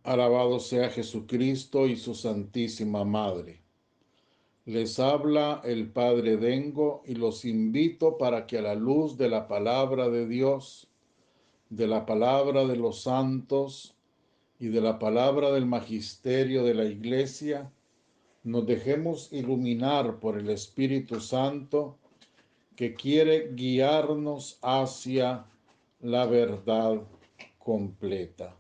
Alabado sea Jesucristo y su Santísima Madre. Les habla el Padre Dengo y los invito para que a la luz de la palabra de Dios, de la palabra de los santos y de la palabra del magisterio de la Iglesia, nos dejemos iluminar por el Espíritu Santo que quiere guiarnos hacia la verdad completa.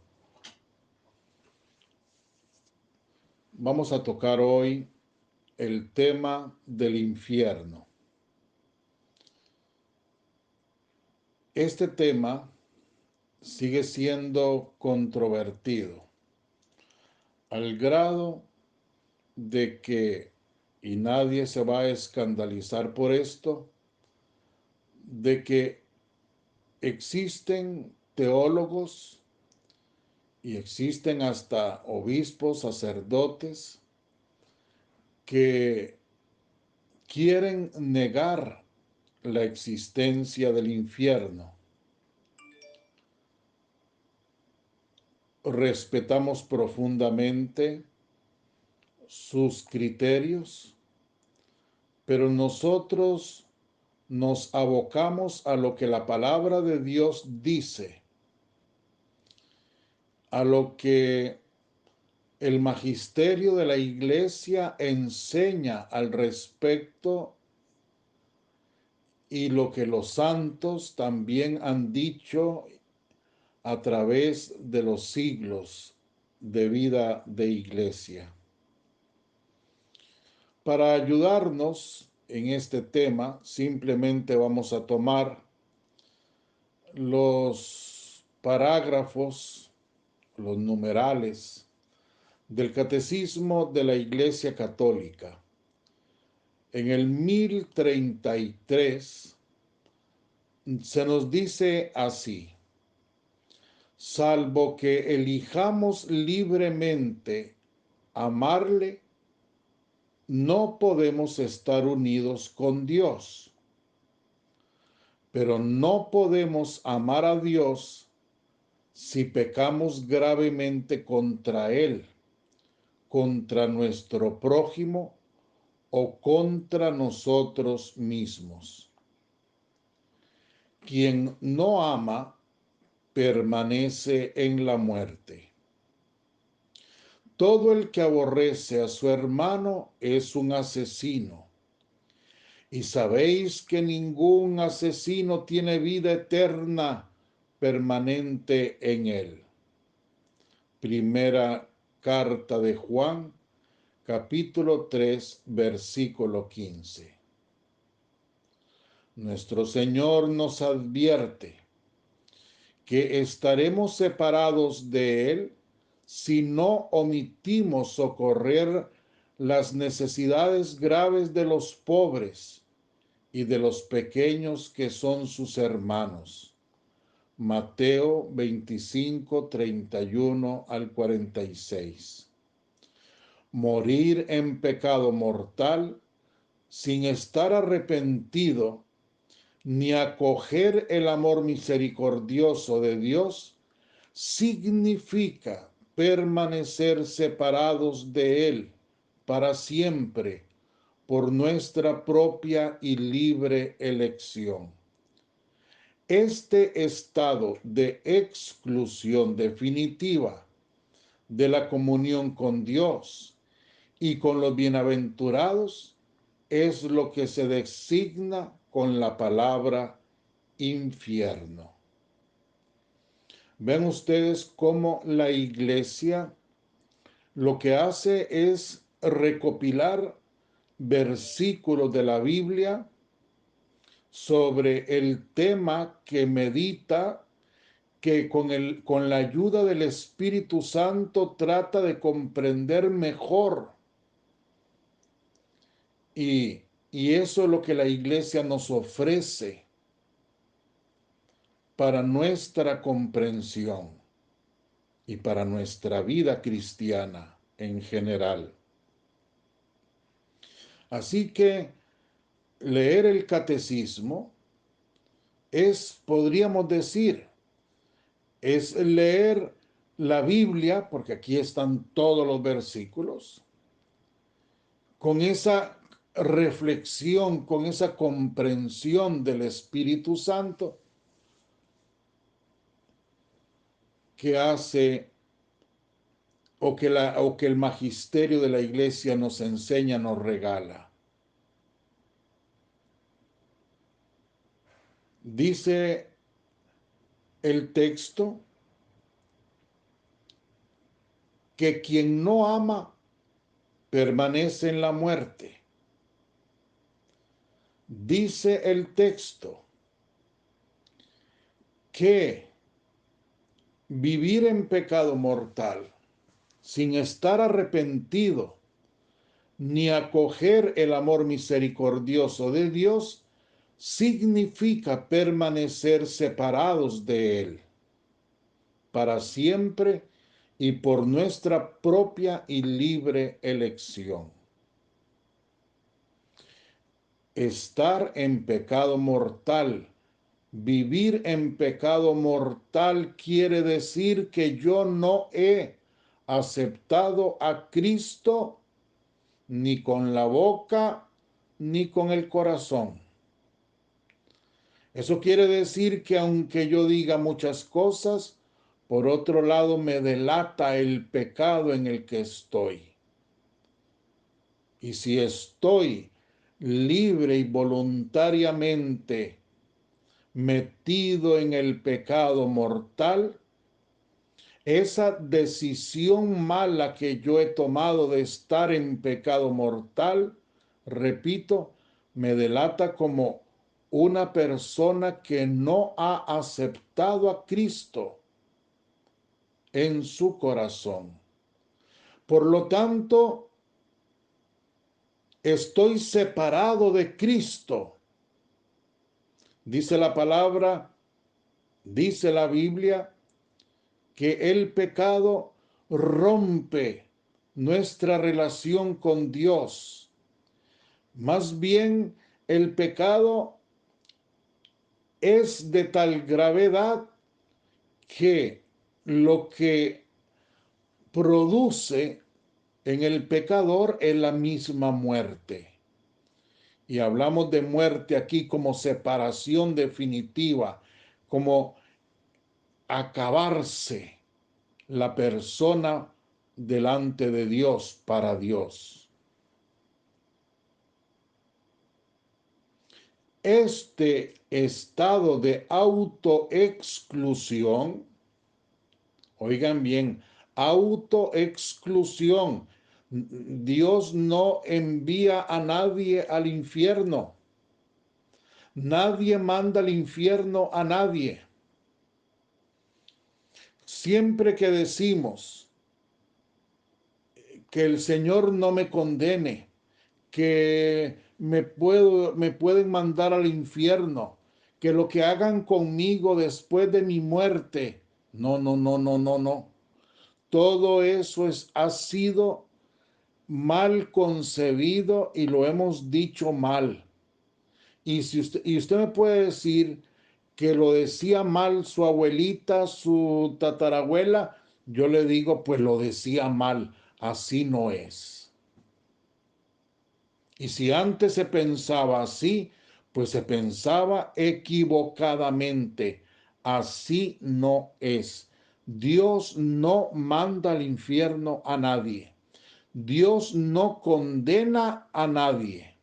Vamos a tocar hoy el tema del infierno. Este tema sigue siendo controvertido al grado de que, y nadie se va a escandalizar por esto, de que existen teólogos y existen hasta obispos, sacerdotes, que quieren negar la existencia del infierno. Respetamos profundamente sus criterios, pero nosotros nos abocamos a lo que la palabra de Dios dice, a lo que el magisterio de la Iglesia enseña al respecto y lo que los santos también han dicho a través de los siglos de vida de Iglesia. Para ayudarnos en este tema, simplemente vamos a tomar los parágrafos, los numerales del Catecismo de la Iglesia Católica. En el 1033 se nos dice así: salvo que elijamos libremente amarle, no podemos estar unidos con Dios. Pero no podemos amar a Dios si pecamos gravemente contra Él, contra nuestro prójimo o contra nosotros mismos. Quien no ama permanece en la muerte. Todo el que aborrece a su hermano es un asesino. Y sabéis que ningún asesino tiene vida eterna permanente en él. Primera carta de Juan, capítulo 3, versículo 15. Nuestro Señor nos advierte que estaremos separados de Él si no omitimos socorrer las necesidades graves de los pobres y de los pequeños que son sus hermanos. Mateo 25, 31 al 46. Morir en pecado mortal sin estar arrepentido ni acoger el amor misericordioso de Dios significa permanecer separados de Él para siempre por nuestra propia y libre elección. Este estado de exclusión definitiva de la comunión con Dios y con los bienaventurados es lo que se designa con la palabra infierno. Ven ustedes cómo la Iglesia lo que hace es recopilar versículos de la Biblia sobre el tema que medita, que con la ayuda del Espíritu Santo trata de comprender mejor. Y eso es lo que la Iglesia nos ofrece para nuestra comprensión y para nuestra vida cristiana en general. Así que leer el catecismo es, podríamos decir, es leer la Biblia, porque aquí están todos los versículos, con esa reflexión, con esa comprensión del Espíritu Santo que hace o que el magisterio de la iglesia nos enseña, nos regala. Dice el texto que quien no ama permanece en la muerte. Dice el texto que vivir en pecado mortal sin estar arrepentido ni acoger el amor misericordioso de Dios significa permanecer separados de Él para siempre y por nuestra propia y libre elección. Estar en pecado mortal, vivir en pecado mortal quiere decir que yo no he aceptado a Cristo ni con la boca ni con el corazón. Eso quiere decir que aunque yo diga muchas cosas, por otro lado me delata el pecado en el que estoy. Y si estoy libre y voluntariamente metido en el pecado mortal, esa decisión mala que yo he tomado de estar en pecado mortal, repito, me delata como una persona que no ha aceptado a Cristo en su corazón. Por lo tanto, estoy separado de Cristo. Dice la palabra, dice la Biblia, que el pecado rompe nuestra relación con Dios. Más bien, el pecado es de tal gravedad que lo que produce en el pecador es la misma muerte. Y hablamos de muerte aquí como separación definitiva, como acabarse la persona delante de Dios, para Dios. Este estado de autoexclusión, oigan bien, autoexclusión. Dios no envía a nadie al infierno. Nadie manda al infierno a nadie. Siempre que decimos que el Señor no me condene, que me pueden mandar al infierno, que lo que hagan conmigo después de mi muerte, no, no, no, no, no, no. Todo eso ha sido mal concebido y lo hemos dicho mal. Y usted me puede decir que lo decía mal su abuelita, su tatarabuela, yo le digo, pues lo decía mal, así no es. Y si antes se pensaba así, pues se pensaba equivocadamente. Así no es. Dios no manda al infierno a nadie. Dios no condena a nadie.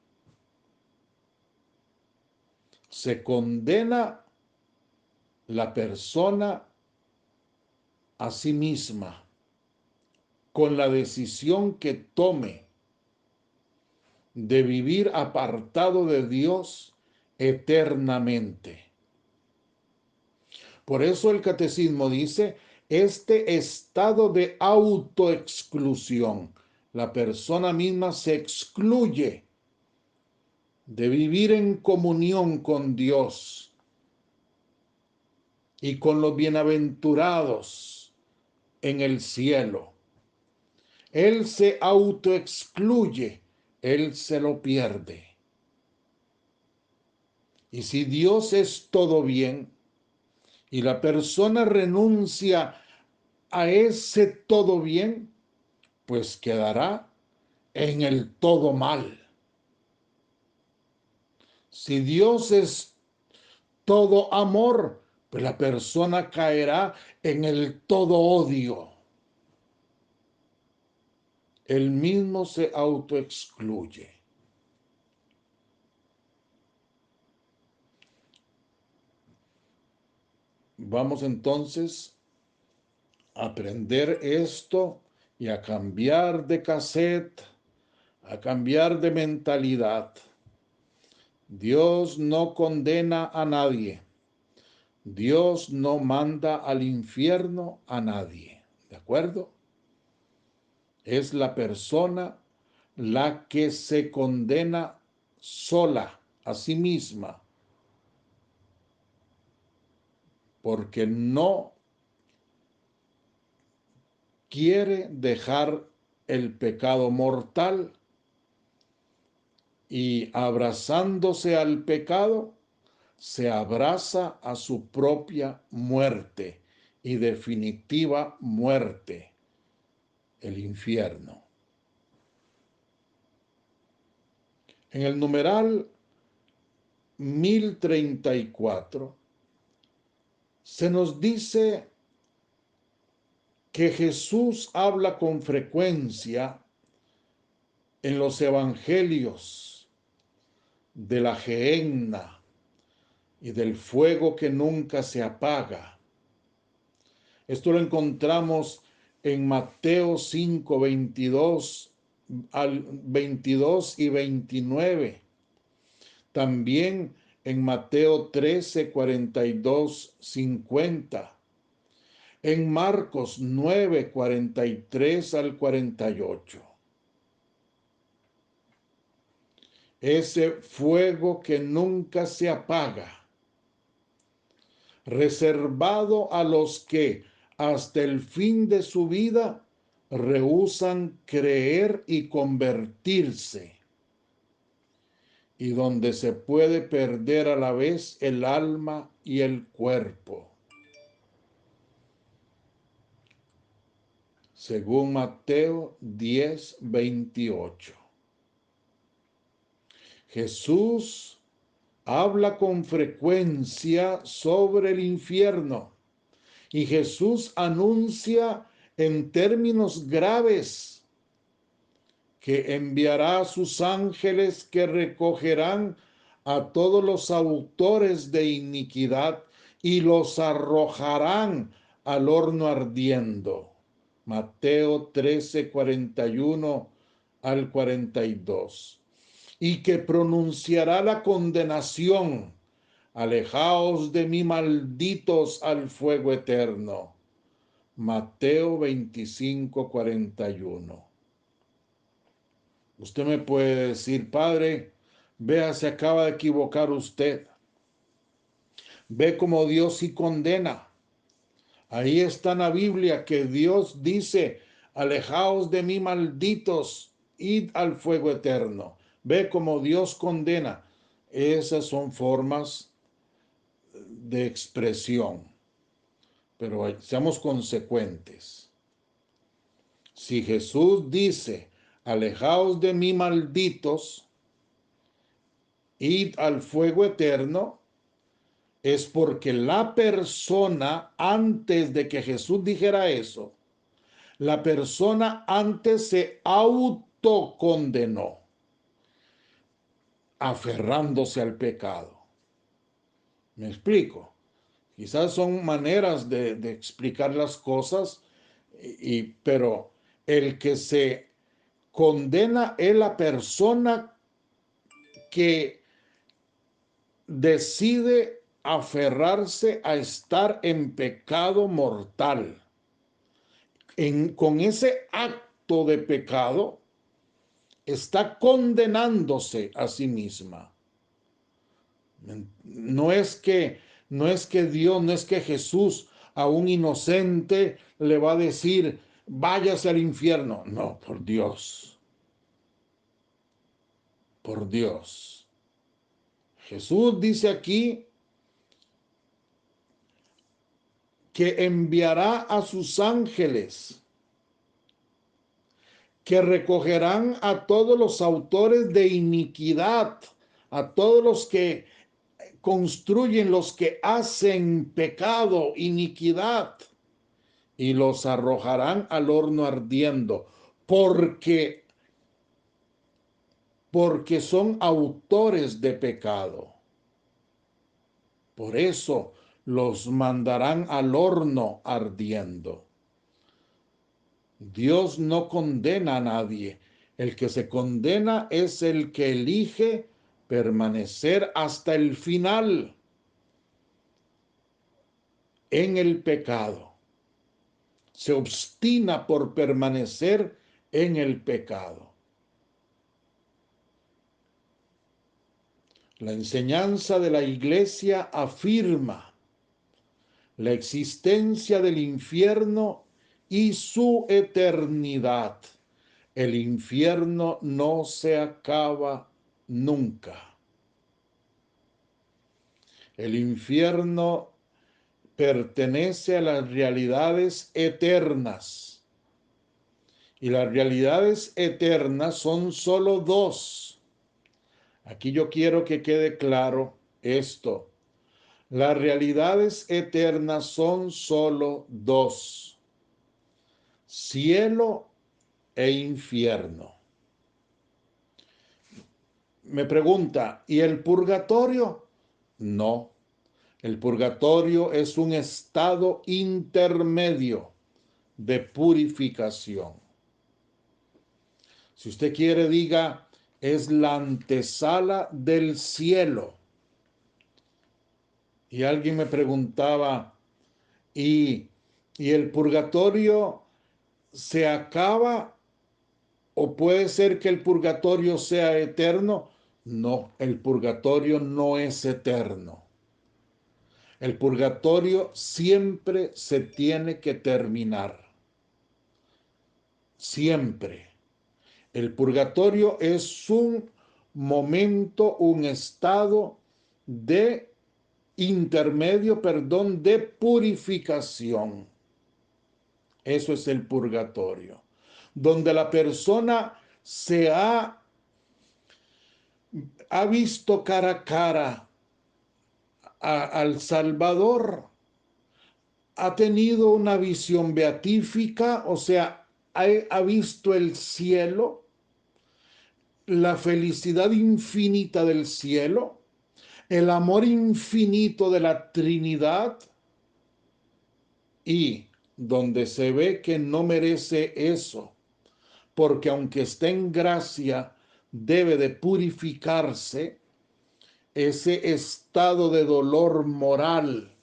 Se condena la persona a sí misma con la decisión que tome de vivir apartado de Dios eternamente. Por eso el catecismo dice, este estado de autoexclusión, la persona misma se excluye de vivir en comunión con Dios y con los bienaventurados en el cielo. Él se autoexcluye, él se lo pierde. Y si Dios es todo bien y la persona renuncia a ese todo bien, pues quedará en el todo mal. Si Dios es todo amor, pues la persona caerá en el todo odio. Él mismo se autoexcluye. Vamos entonces a aprender esto y a cambiar de cassette, a cambiar de mentalidad. Dios no condena a nadie. Dios no manda al infierno a nadie. ¿De acuerdo? Es la persona la que se condena sola a sí misma porque no quiere dejar el pecado mortal y abrazándose al pecado, se abraza a su propia muerte y definitiva muerte, el infierno. En el numeral 1034 se nos dice que Jesús habla con frecuencia en los evangelios de la gehenna y del fuego que nunca se apaga. Esto lo encontramos en Mateo 5, 22 al 22 y 29. También en Mateo 13, 42, 50. En Marcos 9, 43 al 48. Ese fuego que nunca se apaga, reservado a los que hasta el fin de su vida rehúsan creer y convertirse, y donde se puede perder a la vez el alma y el cuerpo. Según Mateo 10, 28. Jesús habla con frecuencia sobre el infierno y Jesús anuncia en términos graves que enviará a sus ángeles que recogerán a todos los autores de iniquidad y los arrojarán al horno ardiendo. Mateo 13, 41 al 42. Y que pronunciará la condenación: alejaos de mí, malditos, al fuego eterno. Mateo 25, 41. Usted me puede decir, padre, vea, se acaba de equivocar usted. Ve cómo Dios sí condena. Ahí está en la Biblia que Dios dice, alejaos de mí, malditos, id al fuego eterno. Ve cómo Dios condena. Esas son formas de expresión, pero seamos consecuentes. Si Jesús dice, alejaos de mí, malditos, id al fuego eterno, es porque la persona, antes de que Jesús dijera eso, la persona antes se autocondenó, aferrándose al pecado. ¿Me explico? Quizás son maneras de explicar las cosas, pero el que se condena es la persona que decide aferrarse a estar en pecado mortal. Con ese acto de pecado, está condenándose a sí misma. No es que, no es que Dios, no es que Jesús a un inocente le va a decir, váyase al infierno. No, por Dios. Por Dios. Jesús dice aquí que enviará a sus ángeles, que recogerán a todos los autores de iniquidad, a todos los que construyen, los que hacen pecado, iniquidad, y los arrojarán al horno ardiendo, porque son autores de pecado. Por eso los mandarán al horno ardiendo. Dios no condena a nadie. El que se condena es el que elige permanecer hasta el final en el pecado. Se obstina por permanecer en el pecado. La enseñanza de la Iglesia afirma la existencia del infierno y su eternidad. El infierno no se acaba nunca. El infierno pertenece a las realidades eternas. Y las realidades eternas son solo dos. Aquí yo quiero que quede claro esto. Las realidades eternas son solo dos: cielo e infierno. Me pregunta, ¿y el purgatorio? No, el purgatorio es un estado intermedio de purificación. Si usted quiere, diga, es la antesala del cielo. Y alguien me preguntaba, ¿y el purgatorio se acaba o puede ser que el purgatorio sea eterno? No, el purgatorio no es eterno. El purgatorio siempre se tiene que terminar. Siempre. El purgatorio es un momento, un estado de intermedio, de purificación. Eso es el purgatorio, donde la persona ha visto cara a cara al Salvador, ha tenido una visión beatífica, o sea, ha visto el cielo, la felicidad infinita del cielo, el amor infinito de la Trinidad, y donde se ve que no merece eso, porque aunque esté en gracia, debe de purificarse, ese estado de dolor moral,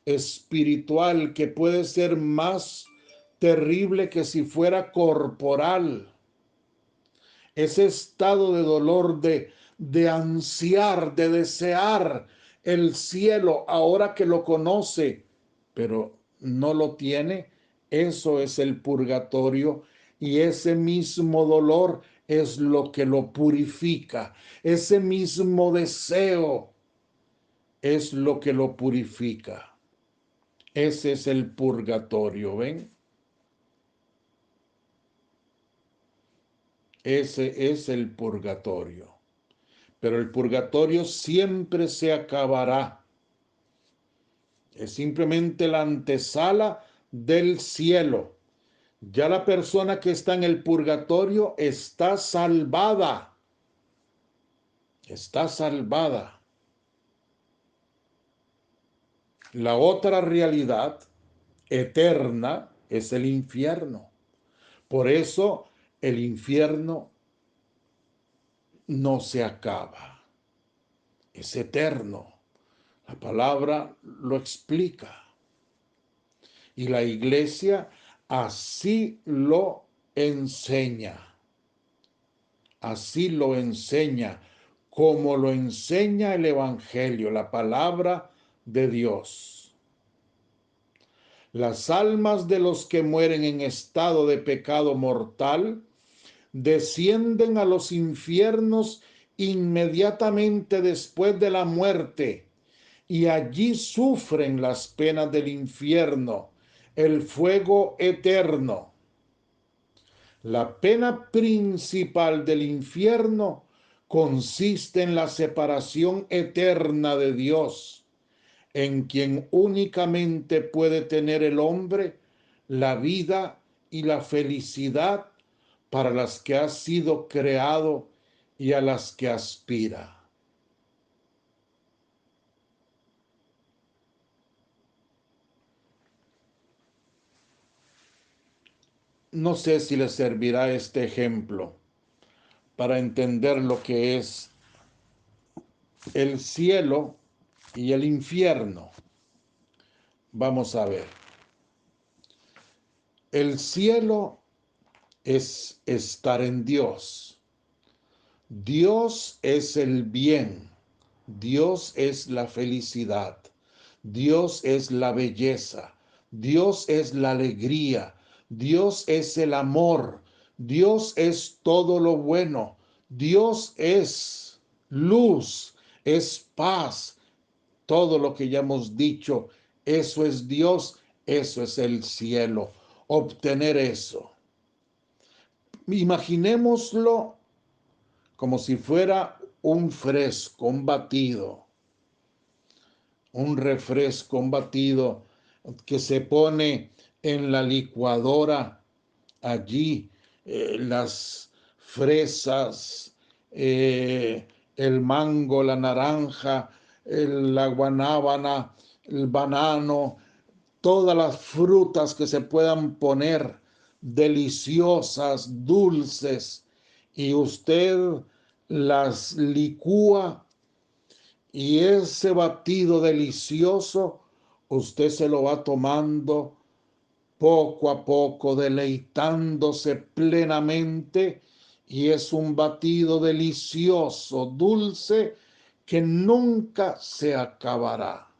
espiritual, que puede ser más terrible que si fuera corporal, ese estado de dolor, de ansiar, de desear el cielo ahora que lo conoce, pero no lo tiene. Eso es el purgatorio, y ese mismo dolor es lo que lo purifica. Ese mismo deseo es lo que lo purifica. Ese es el purgatorio, ¿ven? Ese es el purgatorio. Pero el purgatorio siempre se acabará. Es simplemente la antesala del cielo. Ya la persona que está en el purgatorio está salvada. Está salvada. La otra realidad eterna es el infierno. Por eso el infierno no se acaba. Es eterno. La palabra lo explica. Y la Iglesia así lo enseña. Así lo enseña, como lo enseña el Evangelio, la palabra de Dios. Las almas de los que mueren en estado de pecado mortal descienden a los infiernos inmediatamente después de la muerte, y allí sufren las penas del infierno, el fuego eterno. La pena principal del infierno consiste en la separación eterna de Dios, en quien únicamente puede tener el hombre la vida y la felicidad para las que ha sido creado y a las que aspira. No sé si les servirá este ejemplo para entender lo que es el cielo y el infierno. Vamos a ver. El cielo es estar en Dios. Dios es el bien. Dios es la felicidad. Dios es la belleza. Dios es la alegría. Dios es el amor. Dios es todo lo bueno. Dios es luz, es paz. Todo lo que ya hemos dicho, eso es Dios, eso es el cielo. Obtener eso. Imaginémoslo como si fuera un fresco, un batido, un refresco, un batido que se pone en la licuadora allí, las fresas, el mango, la naranja, la guanábana, el banano, todas las frutas que se puedan poner, deliciosas, dulces, y usted las licúa y ese batido delicioso usted se lo va tomando poco a poco, deleitándose plenamente, y es un batido delicioso, dulce, que nunca se acabará.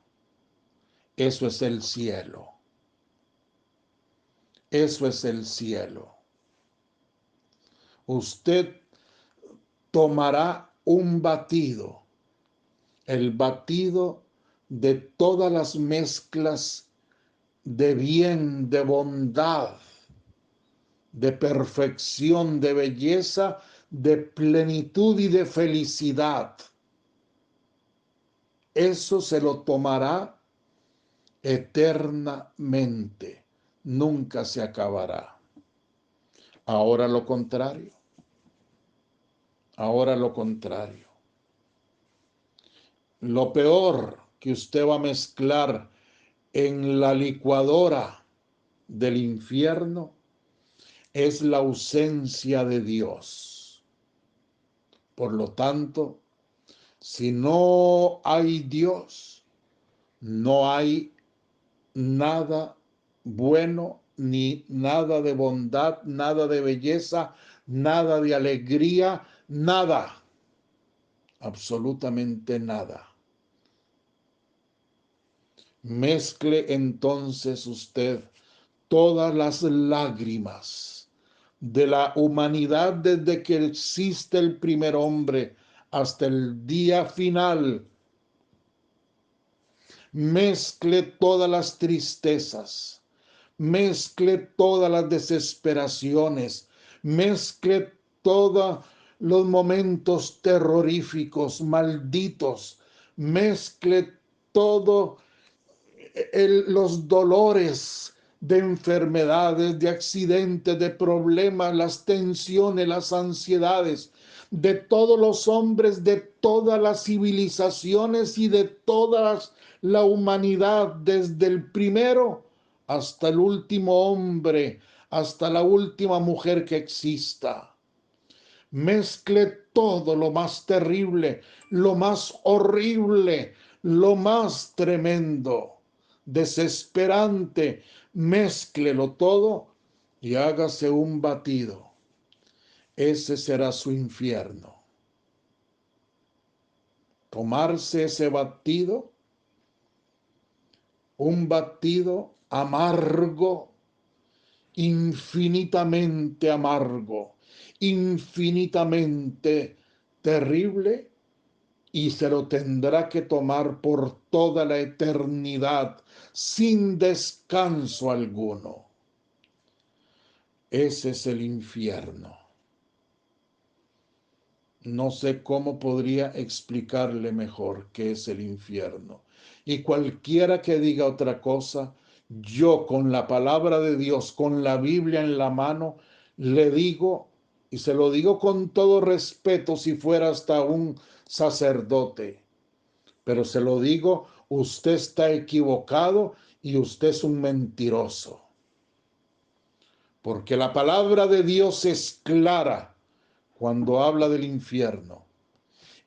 Eso es el cielo. Eso es el cielo. Usted tomará un batido, el batido de todas las mezclas de bien, de bondad, de perfección, de belleza, de plenitud y de felicidad. Eso se lo tomará eternamente, nunca se acabará. Ahora lo contrario, ahora lo contrario. Lo peor que usted va a mezclar en la licuadora del infierno es la ausencia de Dios. Por lo tanto, si no hay Dios, no hay nada bueno, ni nada de bondad, nada de belleza, nada de alegría, nada, absolutamente nada. Mezcle entonces usted todas las lágrimas de la humanidad desde que existe el primer hombre hasta el día final. Mezcle todas las tristezas, mezcle todas las desesperaciones, mezcle todos los momentos terroríficos, malditos, mezcle todo los dolores de enfermedades, de accidentes, de problemas, las tensiones, las ansiedades, de todos los hombres, de todas las civilizaciones y de toda la humanidad, desde el primero hasta el último hombre, hasta la última mujer que exista. Mezcle todo lo más terrible, lo más horrible, lo más tremendo, desesperante, mézclelo todo y hágase un batido. Ese será su infierno. Tomarse ese batido, un batido amargo, infinitamente amargo, infinitamente terrible, y se lo tendrá que tomar por toda la eternidad sin descanso alguno. Ese es el infierno. No sé cómo podría explicarle mejor qué es el infierno. Y cualquiera que diga otra cosa, yo con la palabra de Dios, con la Biblia en la mano, le digo, y se lo digo con todo respeto si fuera hasta un sacerdote, pero se lo digo, usted está equivocado y usted es un mentiroso. Porque la palabra de Dios es clara cuando habla del infierno.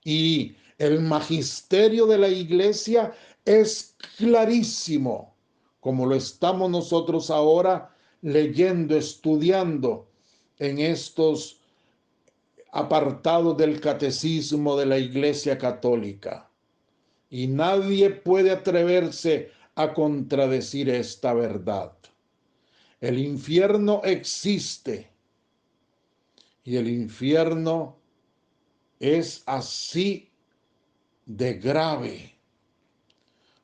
Y el magisterio de la iglesia es clarísimo, como lo estamos nosotros ahora leyendo, estudiando en estos apartados del catecismo de la Iglesia Católica. Y nadie puede atreverse a contradecir esta verdad. El infierno existe y el infierno es así de grave.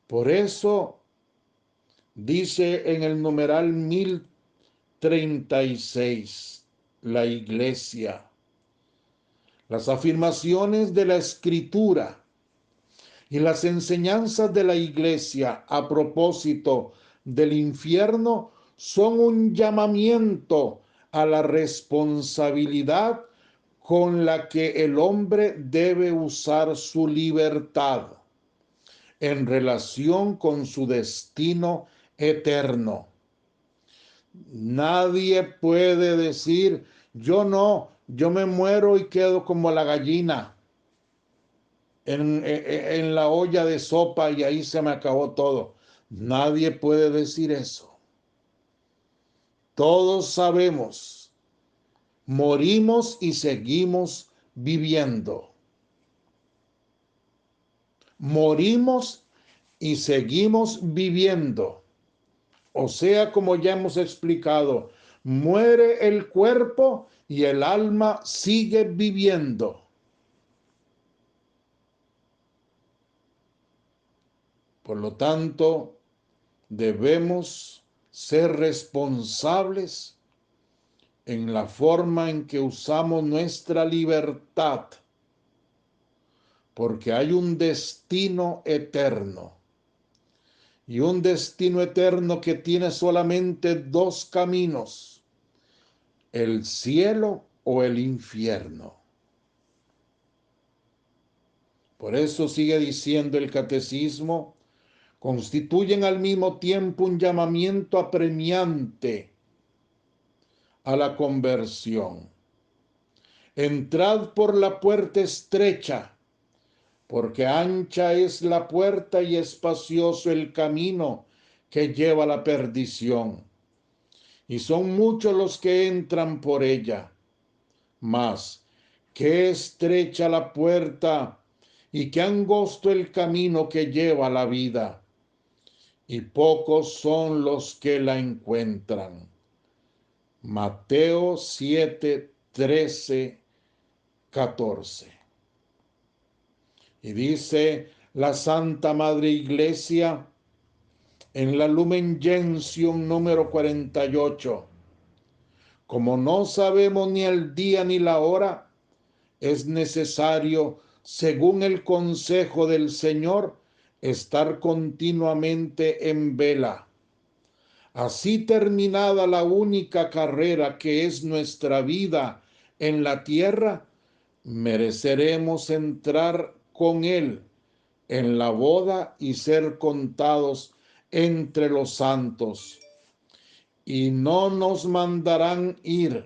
Por eso dice en el numeral 1036 la Iglesia, las afirmaciones de la Escritura y las enseñanzas de la Iglesia a propósito del infierno son un llamamiento a la responsabilidad con la que el hombre debe usar su libertad en relación con su destino eterno. Nadie puede decir, yo no, yo me muero y quedo como la gallina en la olla de sopa y ahí se me acabó todo. Nadie puede decir eso. Todos sabemos, morimos y seguimos viviendo. Morimos y seguimos viviendo. O sea, como ya hemos explicado, muere el cuerpo y el alma sigue viviendo. Por lo tanto, debemos ser responsables en la forma en que usamos nuestra libertad, porque hay un destino eterno. Y un destino eterno que tiene solamente dos caminos, el cielo o el infierno. Por eso sigue diciendo el catecismo, constituyen al mismo tiempo un llamamiento apremiante a la conversión. Entrad por la puerta estrecha, porque ancha es la puerta y espacioso el camino que lleva a la perdición. Y son muchos los que entran por ella. Mas, qué estrecha la puerta y qué angosto el camino que lleva a la vida. Y pocos son los que la encuentran. Mateo 7, 13, 14. Y dice la Santa Madre Iglesia en la Lumen Gentium número 48. Como no sabemos ni el día ni la hora, es necesario, según el consejo del Señor, estar continuamente en vela. Así terminada la única carrera que es nuestra vida en la tierra, mereceremos entrar con Él en la boda y ser contados entre los santos. Y no nos mandarán ir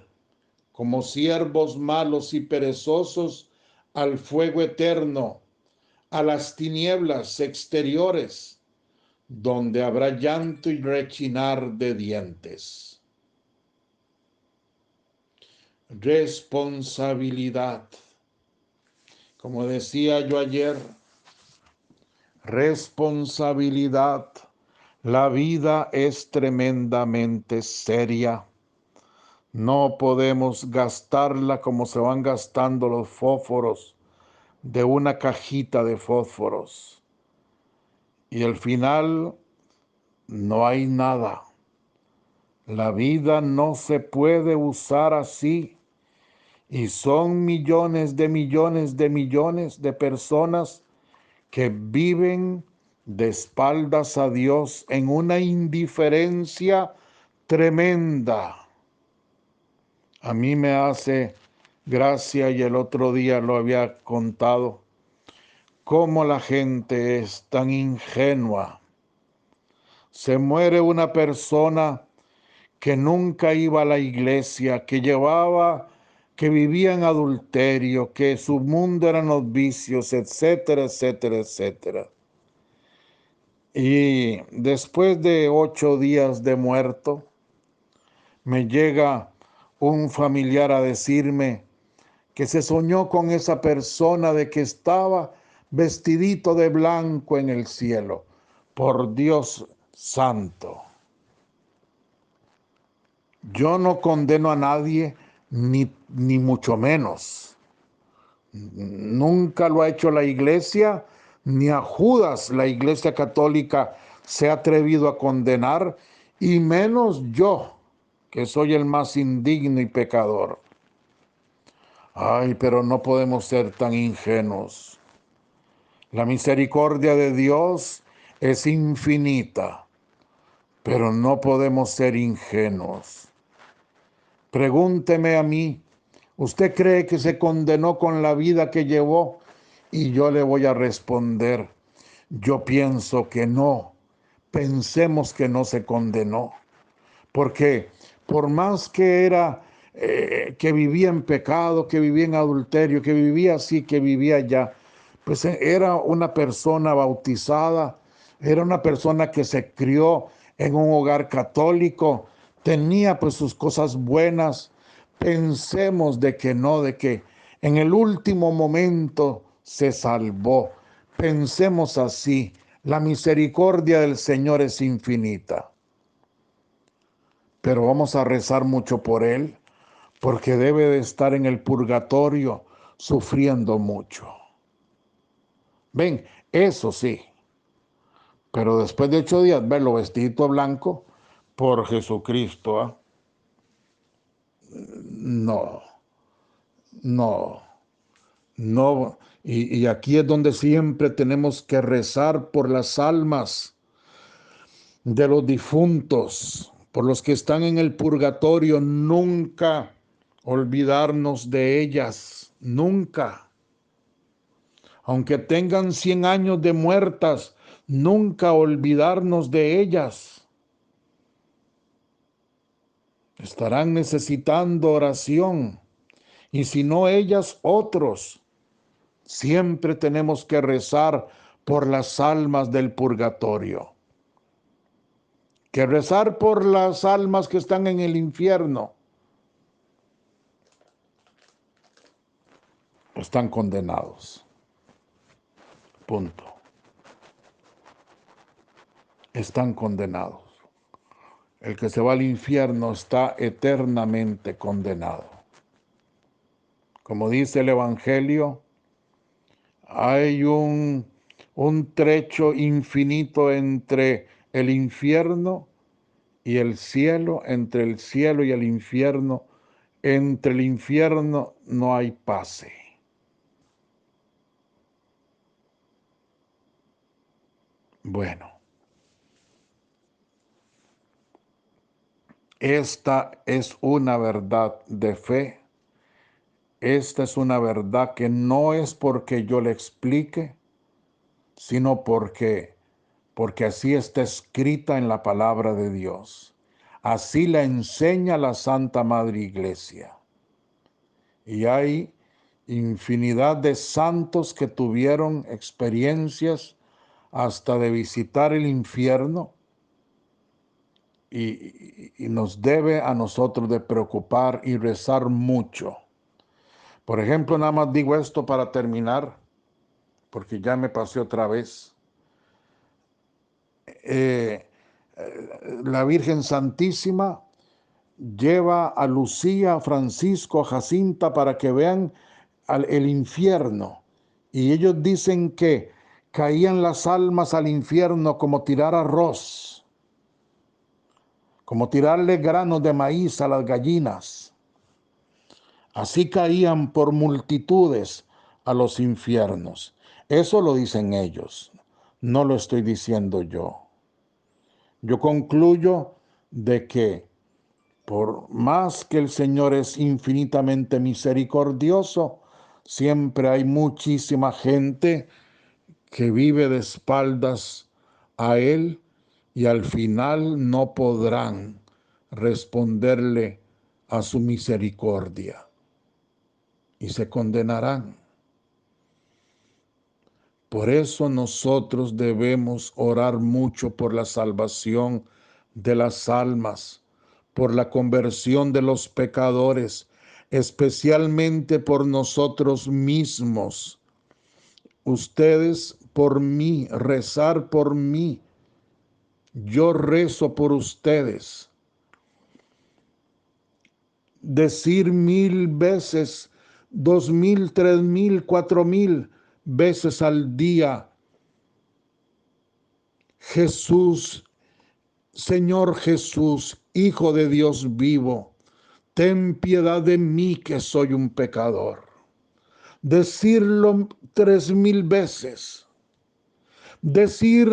como siervos malos y perezosos al fuego eterno, a las tinieblas exteriores, donde habrá llanto y rechinar de dientes. Responsabilidad. Como decía yo ayer, responsabilidad. La vida es tremendamente seria. No podemos gastarla como se van gastando los fósforos, de una cajita de fósforos. Y al final no hay nada. La vida no se puede usar así. Y son millones de millones de millones de personas que viven de espaldas a Dios en una indiferencia tremenda. A mí me hace gracia, y el otro día lo había contado, cómo la gente es tan ingenua. Se muere una persona que nunca iba a la iglesia, que vivía en adulterio, que su mundo eran los vicios, etcétera, etcétera, etcétera. Y después de 8 días de muerto, me llega un familiar a decirme que se soñó con esa persona, de que estaba vestidito de blanco en el cielo. Por Dios santo. Yo no condeno a nadie, ni mucho menos. Nunca lo ha hecho la iglesia, ni a Judas la iglesia católica se ha atrevido a condenar, y menos yo, que soy el más indigno y pecador. Ay, pero no podemos ser tan ingenuos. La misericordia de Dios es infinita, pero no podemos ser ingenuos. Pregúnteme a mí, ¿usted cree que se condenó con la vida que llevó? Y yo le voy a responder, yo pienso que no. Pensemos que no se condenó. Porque por más que que vivía en pecado, que vivía en adulterio, que vivía así, que vivía allá, pues era una persona bautizada, era una persona que se crió en un hogar católico, tenía pues sus cosas buenas. Pensemos de que no, de que en el último momento se salvó. Pensemos así, la misericordia del Señor es infinita. Pero vamos a rezar mucho por él, porque debe de estar en el purgatorio sufriendo mucho. Ven, eso sí, pero después de 8 días verlo vestidito blanco, por Jesucristo, ¿eh? No, no, no. Y aquí es donde siempre tenemos que rezar por las almas de los difuntos, por los que están en el purgatorio. Nunca olvidarnos de ellas, nunca. Aunque tengan 100 años de muertas, nunca olvidarnos de ellas. Estarán necesitando oración, y si no ellas, otros. Siempre tenemos que rezar por las almas del purgatorio. Que rezar por las almas que están en el infierno. Están condenados. Punto. Están condenados. El que se va al infierno está eternamente condenado. Como dice el Evangelio, hay un trecho infinito entre el infierno y el cielo, entre el cielo y el infierno. Entre el infierno no hay pase. Bueno, esta es una verdad de fe. Esta es una verdad que no es porque yo le explique, sino porque así está escrita en la palabra de Dios. Así la enseña la Santa Madre Iglesia. Y hay infinidad de santos que tuvieron experiencias hasta de visitar el infierno, y nos debe a nosotros de preocupar y rezar mucho. Por ejemplo, nada más digo esto para terminar, porque ya me pasé otra vez. La Virgen Santísima lleva a Lucía, a Francisco, a Jacinta para que vean el infierno, Y ellos dicen que caían las almas al infierno como tirar arroz, como tirarle granos de maíz a las gallinas. Así caían por multitudes a los infiernos. Eso lo dicen ellos, no lo estoy diciendo yo. Yo concluyo de que por más que el Señor es infinitamente misericordioso, siempre hay muchísima gente que vive de espaldas a Él y al final no podrán responderle a su misericordia y se condenarán. Por eso nosotros debemos orar mucho por la salvación de las almas, por la conversión de los pecadores, especialmente por nosotros mismos. Ustedes por mí, rezar por mí. Yo rezo por ustedes. Decir 1000 veces, 2000, 3000, 4000 veces al día: Jesús, Señor Jesús, Hijo de Dios vivo, ten piedad de mí que soy un pecador. Decirlo 3000 veces. Decir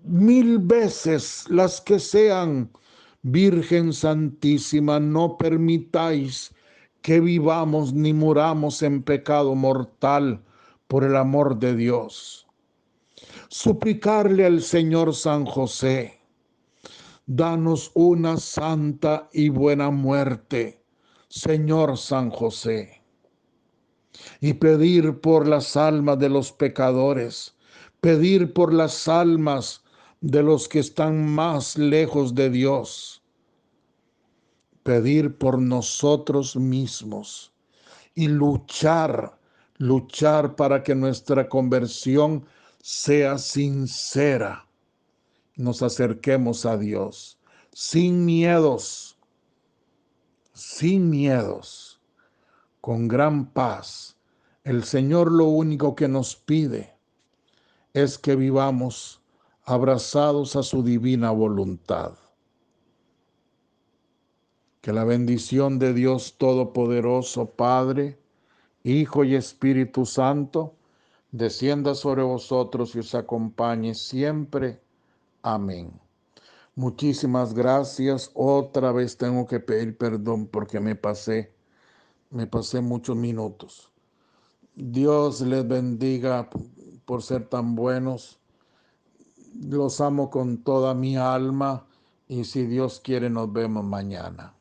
1000 veces, las que sean: Virgen Santísima, no permitáis que vivamos ni muramos en pecado mortal, por el amor de Dios. Suplicarle al Señor San José: danos una santa y buena muerte, Señor San José. Y pedir por las almas de los pecadores, pedir por las almas de los que están más lejos de Dios, pedir por nosotros mismos y luchar para que nuestra conversión sea sincera. Nos acerquemos a Dios sin miedos, con gran paz. El Señor lo único que nos pide es que vivamos abrazados a su divina voluntad. Que la bendición de Dios Todopoderoso, Padre, Hijo y Espíritu Santo, descienda sobre vosotros y os acompañe siempre. Amén. Muchísimas gracias. Otra vez tengo que pedir perdón porque me pasé muchos minutos. Dios les bendiga por ser tan buenos. Los amo con toda mi alma y si Dios quiere nos vemos mañana.